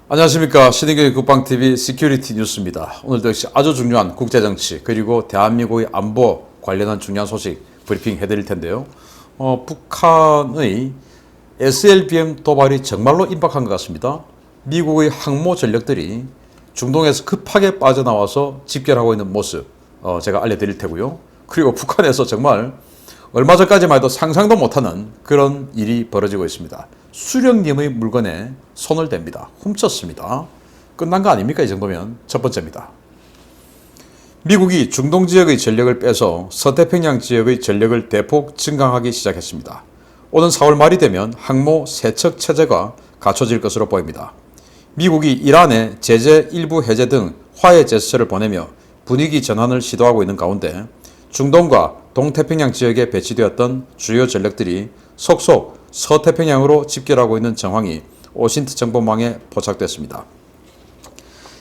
안녕하십니까. 신의경의 국방TV 시큐리티 뉴스입니다. 오늘도 역시 아주 중요한 국제정치 그리고 대한민국의 안보 관련한 중요한 소식 브리핑 해드릴 텐데요. 북한의 SLBM 도발이 정말로 임박한 것 같습니다. 미국의 항모 전력들이 중동에서 급하게 빠져나와서 집결하고 있는 모습 제가 알려드릴 테고요. 그리고 북한에서 정말 얼마 전까지만 해도 상상도 못하는 그런 일이 벌어지고 있습니다. 수령님의 물건에 손을 댑니다. 훔쳤습니다. 끝난 거 아닙니까? 이 정도면 첫 번째입니다. 미국이 중동 지역의 전력을 빼서 서태평양 지역의 전력을 대폭 증강하기 시작했습니다. 오는 4월 말이 되면 항모 세척 체제가 갖춰질 것으로 보입니다. 미국이 이란에 제재 일부 해제 등 화해 제스처를 보내며 분위기 전환을 시도하고 있는 가운데 중동과 동태평양 지역에 배치되었던 주요 전력들이 속속 서태평양으로 집결하고 있는 정황이 오신트 정보망에 포착됐습니다.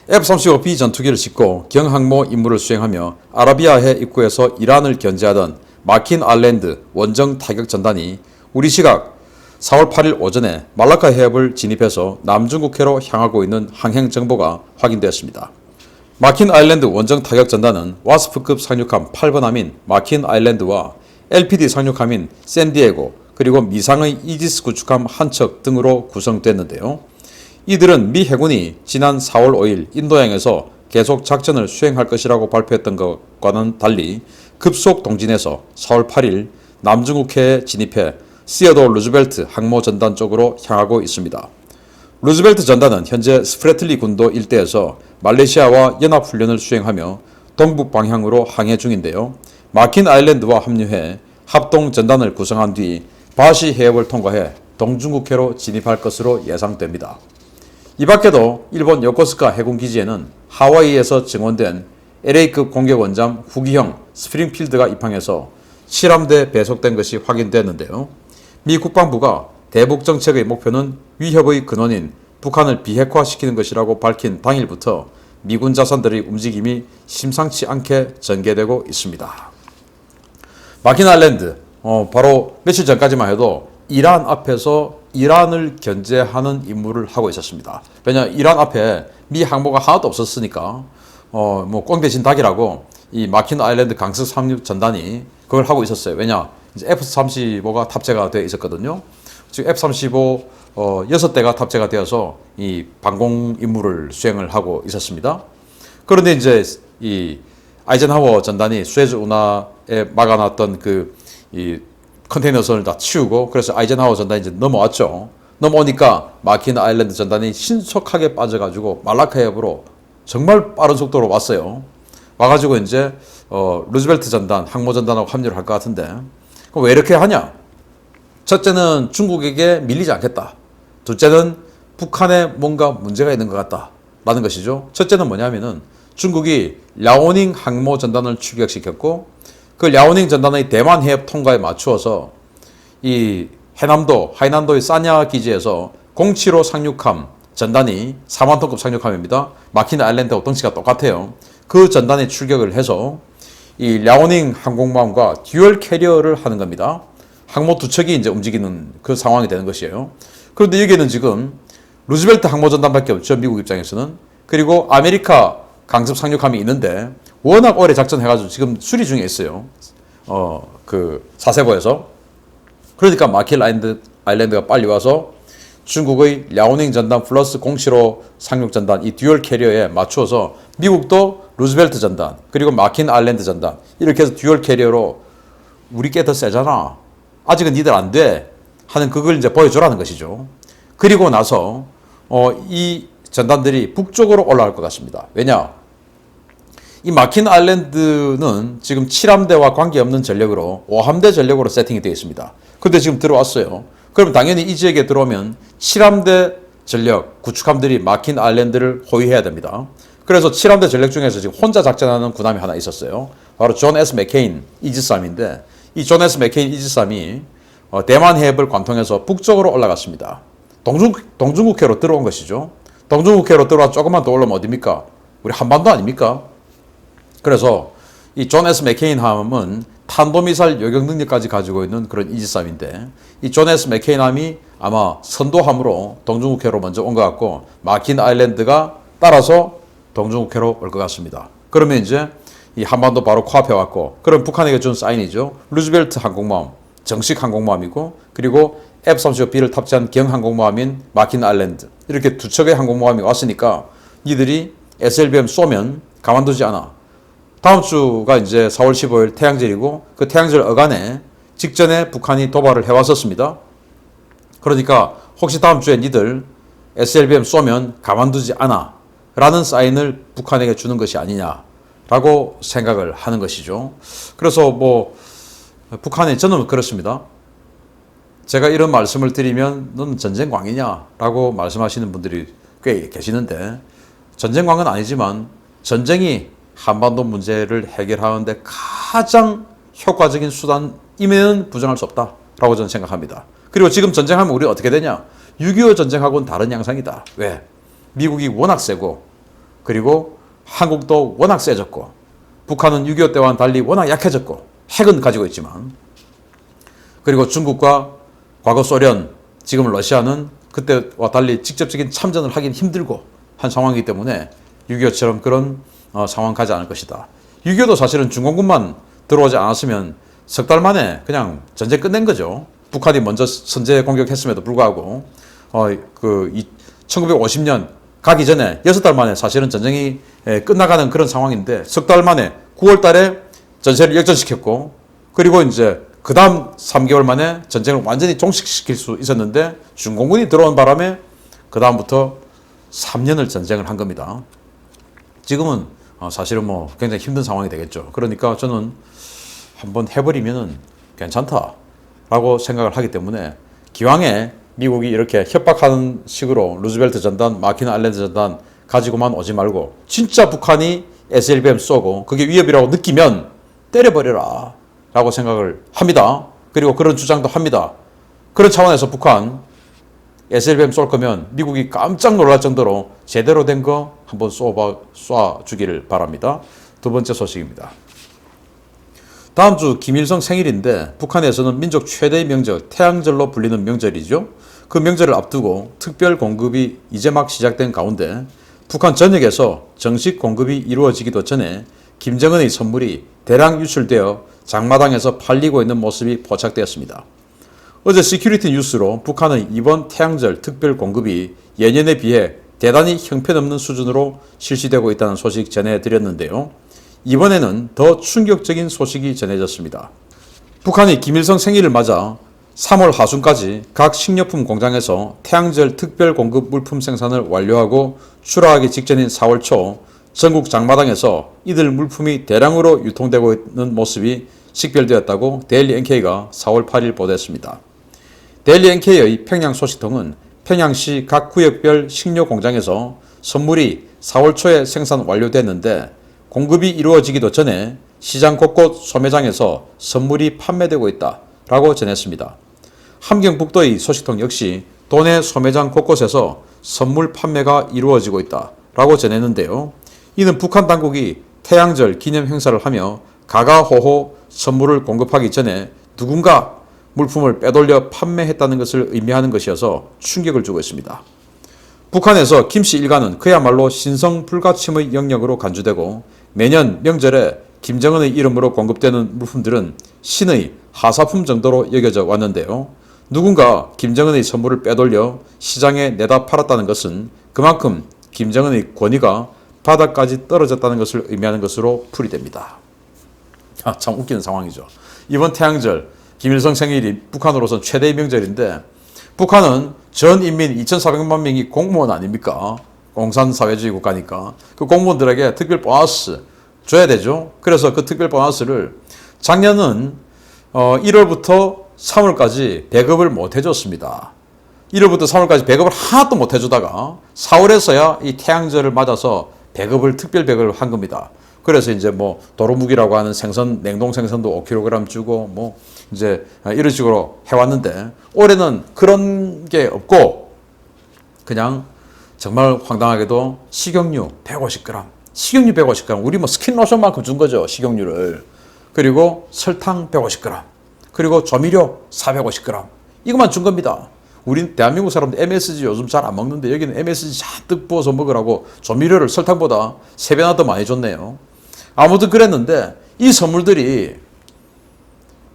F-35B 전투기를 싣고 경항모 임무를 수행하며 아라비아해 입구에서 이란을 견제하던 마킨 아일랜드 원정 타격 전단이 우리 시각 4월 8일 오전에 말라카 해협을 진입해서 남중국해로 향하고 있는 항행 정보가 확인되었습니다. 마킨 아일랜드 원정 타격 전단은 와스프급 상륙함 8번함인 마킨 아일랜드와 LPD 상륙함인 샌디에고 그리고 미상의 이지스 구축함 한 척 등으로 구성됐는데요. 이들은 미 해군이 지난 4월 5일 인도양에서 계속 작전을 수행할 것이라고 발표했던 것과는 달리 급속 동진해서 4월 8일 남중국해에 진입해 시어도 루즈벨트 항모 전단 쪽으로 향하고 있습니다. 루즈벨트 전단은 현재 스프레틀리 군도 일대에서 말레이시아와 연합훈련을 수행하며 동북 방향으로 항해 중인데요. 마킨 아일랜드와 합류해 합동 전단을 구성한 뒤 바시 해협을 통과해 동중국해로 진입할 것으로 예상됩니다. 이 밖에도 일본 요코스카 해군기지에는 하와이에서 증원된 LA급 공격원잠 후기형 스프링필드가 입항해서 실함대 배속된 것이 확인됐는데요. 미 국방부가 대북 정책의 목표는 위협의 근원인 북한을 비핵화시키는 것이라고 밝힌 당일부터 미군 자산들의 움직임이 심상치 않게 전개되고 있습니다. 마킨 아일랜드 바로 며칠 전까지만 해도 이란 앞에서 이란을 견제하는 임무를 하고 있었습니다. 왜냐 이란 앞에 미 항모가 하나도 없었으니까 꽝 대신 닭이라고 이 마킨 아일랜드 강습 상륙 전단이 그걸 하고 있었어요. 왜냐 이제 F-35가 탑재가 되어 있었거든요. 지금 F-35 6대가 탑재가 되어서 이 방공 임무를 수행을 하고 있었습니다. 그런데 이제 이 아이젠하워 전단이 수에즈 운하에 막아놨던 이 컨테이너선을 다 치우고 그래서 아이젠하워 전단이 이제 넘어왔죠. 넘어오니까 마킨 아일랜드 전단이 신속하게 빠져가지고 말라카 해협으로 정말 빠른 속도로 왔어요. 와가지고 이제 루즈벨트 전단, 항모 전단하고 합류를 할 것 같은데 그럼 왜 이렇게 하냐? 첫째는 중국에게 밀리지 않겠다. 둘째는 북한에 뭔가 문제가 있는 것 같다라는 것이죠. 첫째는 뭐냐면은 중국이 랴오닝 항모 전단을 출격시켰고 그 랴오닝 전단의 대만 해협 통과에 맞추어서 이 하이난도의 사냐 기지에서 075 상륙함 전단이 4만톤급 상륙함입니다. 마킨 아일랜드하고 덩치가 똑같아요. 그 전단이 출격을 해서 이 랴오닝 항공모함과 듀얼 캐리어를 하는 겁니다. 항모 두 척이 이제 움직이는 그 상황이 되는 것이에요. 그런데 여기에는 지금 루즈벨트 항모 전단밖에 없죠. 미국 입장에서는. 그리고 아메리카 강습 상륙함이 있는데 워낙 오래 작전해가지고 지금 수리 중에 있어요. 사세보에서. 그러니까 마킨 아일랜드가 빨리 와서 중국의 랴오닝 전단 플러스 075 상륙 전단 이 듀얼 캐리어에 맞추어서 미국도 루즈벨트 전단 그리고 마킨 아일랜드 전단 이렇게 해서 듀얼 캐리어로 우리 게 더 세잖아. 아직은 니들 안 돼. 하는 그걸 이제 보여주라는 것이죠. 그리고 나서 이 전단들이 북쪽으로 올라갈 것 같습니다. 왜냐? 이 마킨 아일랜드는 지금 7함대와 관계없는 전력으로 5함대 전력으로 세팅이 되어 있습니다. 근데 지금 들어왔어요. 그럼 당연히 이 지역에 들어오면 7함대 전력 구축함들이 마킨 아일랜드를 호위해야 됩니다. 그래서 7함대 전력 중에서 지금 혼자 작전하는 군함이 하나 있었어요. 바로 존 S. 맥케인 이지스함인데 이 존 S. 맥케인 이지스함이 대만 해협을 관통해서 북쪽으로 올라갔습니다. 동중국해로 들어온 것이죠. 동중국해로 들어와 조금만 더 올라오면 어디입니까? 우리 한반도 아닙니까? 그래서 이 존 S. 맥케인 함은 탄도미사일 요격 능력까지 가지고 있는 그런 이지삼인데 이 존 S 맥케이남이 아마 선도함으로 동중국해로 먼저 온 것 같고 마킨 아일랜드가 따라서 동중국해로 올 것 같습니다. 그러면 이제 이 한반도 바로 코앞에 왔고 그럼 북한에게 준 사인이죠. 루즈벨트 항공모함, 정식 항공모함이고 그리고 F-35B를 탑재한 경항공모함인 마킨 아일랜드 이렇게 두 척의 항공모함이 왔으니까 니들이 SLBM 쏘면 가만두지 않아. 다음 주가 이제 4월 15일 태양절이고 그 태양절 어간에 직전에 북한이 도발을 해왔었습니다. 그러니까 혹시 다음 주에 니들 SLBM 쏘면 가만두지 않아 라는 사인을 북한에게 주는 것이 아니냐라고 생각을 하는 것이죠. 그래서 뭐 북한이 저는 그렇습니다. 제가 이런 말씀을 드리면 넌 전쟁광이냐라고 말씀하시는 분들이 꽤 계시는데 전쟁광은 아니지만 전쟁이 한반도 문제를 해결하는데 가장 효과적인 수단임에는 부정할 수 없다라고 저는 생각합니다. 그리고 지금 전쟁하면 우리 어떻게 되냐? 6.25 전쟁하고는 다른 양상이다. 왜? 미국이 워낙 세고 그리고 한국도 워낙 세졌고 북한은 6.25 때와는 달리 워낙 약해졌고 핵은 가지고 있지만 그리고 중국과 과거 소련, 지금 러시아는 그때와 달리 직접적인 참전을 하긴 힘들고 한 상황이기 때문에 6.25처럼 그런 상황 가지 않을 것이다. 6.25도 사실은 중공군만 들어오지 않았으면 석 달 만에 그냥 전쟁 끝낸 거죠. 북한이 먼저 선제 공격했음에도 불구하고 1950년 가기 전에 6달 만에 사실은 전쟁이 끝나가는 그런 상황인데 석 달 만에 9월 달에 전세를 역전시켰고 그리고 이제 그 다음 3개월 만에 전쟁을 완전히 종식시킬 수 있었는데 중공군이 들어온 바람에 그 다음부터 3년을 전쟁을 한 겁니다. 지금은 사실은 뭐 굉장히 힘든 상황이 되겠죠. 그러니까 저는 한번 해버리면 괜찮다라고 생각을 하기 때문에 기왕에 미국이 이렇게 협박하는 식으로 루즈벨트 전단, 마킨 아일랜드 전단 가지고만 오지 말고 진짜 북한이 SLBM 쏘고 그게 위협이라고 느끼면 때려버려라 라고 생각을 합니다. 그리고 그런 주장도 합니다. 그런 차원에서 북한 SLBM 쏠 거면 미국이 깜짝 놀랄 정도로 제대로 된 거 한번 쏴주기를 바랍니다. 두 번째 소식입니다. 다음 주 김일성 생일인데 북한에서는 민족 최대의 명절 태양절로 불리는 명절이죠. 그 명절을 앞두고 특별 공급이 이제 막 시작된 가운데 북한 전역에서 정식 공급이 이루어지기도 전에 김정은의 선물이 대량 유출되어 장마당에서 팔리고 있는 모습이 포착되었습니다. 어제 시큐리티 뉴스로 북한의 이번 태양절 특별 공급이 예년에 비해 대단히 형편없는 수준으로 실시되고 있다는 소식 전해드렸는데요. 이번에는 더 충격적인 소식이 전해졌습니다. 북한이 김일성 생일을 맞아 3월 하순까지 각 식료품 공장에서 태양절 특별 공급 물품 생산을 완료하고 출하하기 직전인 4월 초 전국 장마당에서 이들 물품이 대량으로 유통되고 있는 모습이 식별되었다고 데일리 NK가 4월 8일 보도했습니다. 데일리 NK의 평양 소식통은 평양시 각 구역별 식료 공장에서 선물이 4월 초에 생산 완료됐는데 공급이 이루어지기도 전에 시장 곳곳 소매장에서 선물이 판매되고 있다라고 전했습니다. 함경북도의 소식통 역시 도내 소매장 곳곳에서 선물 판매가 이루어지고 있다라고 전했는데요. 이는 북한 당국이 태양절 기념 행사를 하며 가가호호 선물을 공급하기 전에 누군가 물품을 빼돌려 판매했다는 것을 의미하는 것이어서 충격을 주고 있습니다. 북한에서 김씨 일가는 그야말로 신성 불가침의 영역으로 간주되고 매년 명절에 김정은의 이름으로 공급되는 물품들은 신의 하사품 정도로 여겨져 왔는데요. 누군가 김정은의 선물을 빼돌려 시장에 내다 팔았다는 것은 그만큼 김정은의 권위가 바닥까지 떨어졌다는 것을 의미하는 것으로 풀이됩니다. 참 웃기는 상황이죠. 이번 태양절 김일성 생일이 북한으로선 최대의 명절인데 북한은 전 인민 2,400만 명이 공무원 아닙니까? 공산사회주의 국가니까 그 공무원들에게 특별 보너스 줘야 되죠. 그래서 그 특별 보너스를 작년은 1월부터 3월까지 배급을 못 해줬습니다. 1월부터 3월까지 배급을 하나도 못 해주다가 4월에서야 이 태양절을 맞아서 특별 배급을 한 겁니다. 그래서 이제 뭐 도루묵이라고 하는 생선, 냉동 생선도 5kg 주고 뭐 이제 이런 식으로 해왔는데 올해는 그런 게 없고 그냥 정말 황당하게도 식용유 150g, 식용유 150g, 우리 뭐 스킨 로션만큼 준 거죠, 식용유를. 그리고 설탕 150g, 그리고 조미료 450g. 이것만 준 겁니다. 우린 대한민국 사람들 MSG 요즘 잘 안 먹는데 여기는 MSG 잔뜩 부어서 먹으라고 조미료를 설탕보다 3배나 더 많이 줬네요. 아무튼 그랬는데 이 선물들이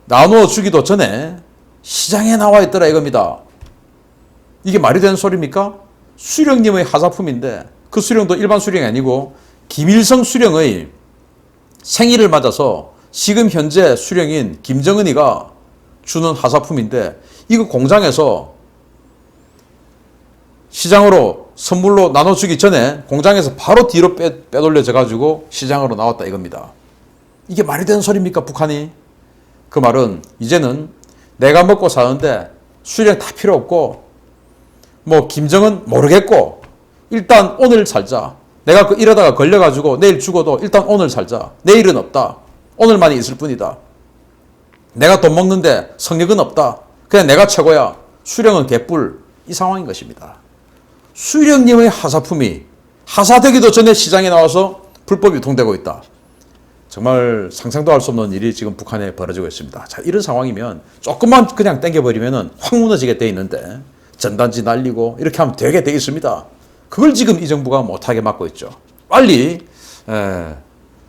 나누어 주기도 전에 시장에 나와 있더라 이겁니다. 이게 말이 되는 소리입니까? 수령님의 하사품인데 그 수령도 일반 수령이 아니고 김일성 수령의 생일을 맞아서 지금 현재 수령인 김정은이가 주는 하사품인데 이거 공장에서 시장으로 선물로 나눠주기 전에 공장에서 바로 뒤로 빼돌려져 가지고 시장으로 나왔다 이겁니다. 이게 말이 되는 소리입니까 북한이? 그 말은 이제는 내가 먹고 사는데 수령 다 필요 없고 뭐 김정은 모르겠고 일단 오늘 살자. 내가 이러다가 걸려가지고 내일 죽어도 일단 오늘 살자. 내일은 없다. 오늘만이 있을 뿐이다. 내가 돈 먹는데 성력은 없다. 그냥 내가 최고야. 수령은 개뿔. 이 상황인 것입니다. 수령님의 하사품이 하사되기도 전에 시장에 나와서 불법 유통되고 있다. 정말 상상도 할 수 없는 일이 지금 북한에 벌어지고 있습니다. 자, 이런 상황이면 조금만 그냥 땡겨버리면 확 무너지게 돼 있는데 전단지 날리고 이렇게 하면 되게 돼 있습니다. 그걸 지금 이 정부가 못하게 막고 있죠. 빨리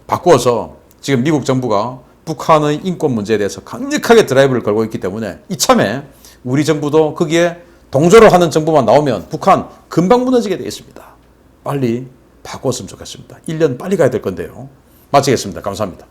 바꾸어서 지금 미국 정부가 북한의 인권 문제에 대해서 강력하게 드라이브를 걸고 있기 때문에 이참에 우리 정부도 거기에 동조를 하는 정부만 나오면 북한 금방 무너지게 돼 있습니다. 빨리 바꿨으면 좋겠습니다. 1년 빨리 가야 될 건데요. 마치겠습니다. 감사합니다.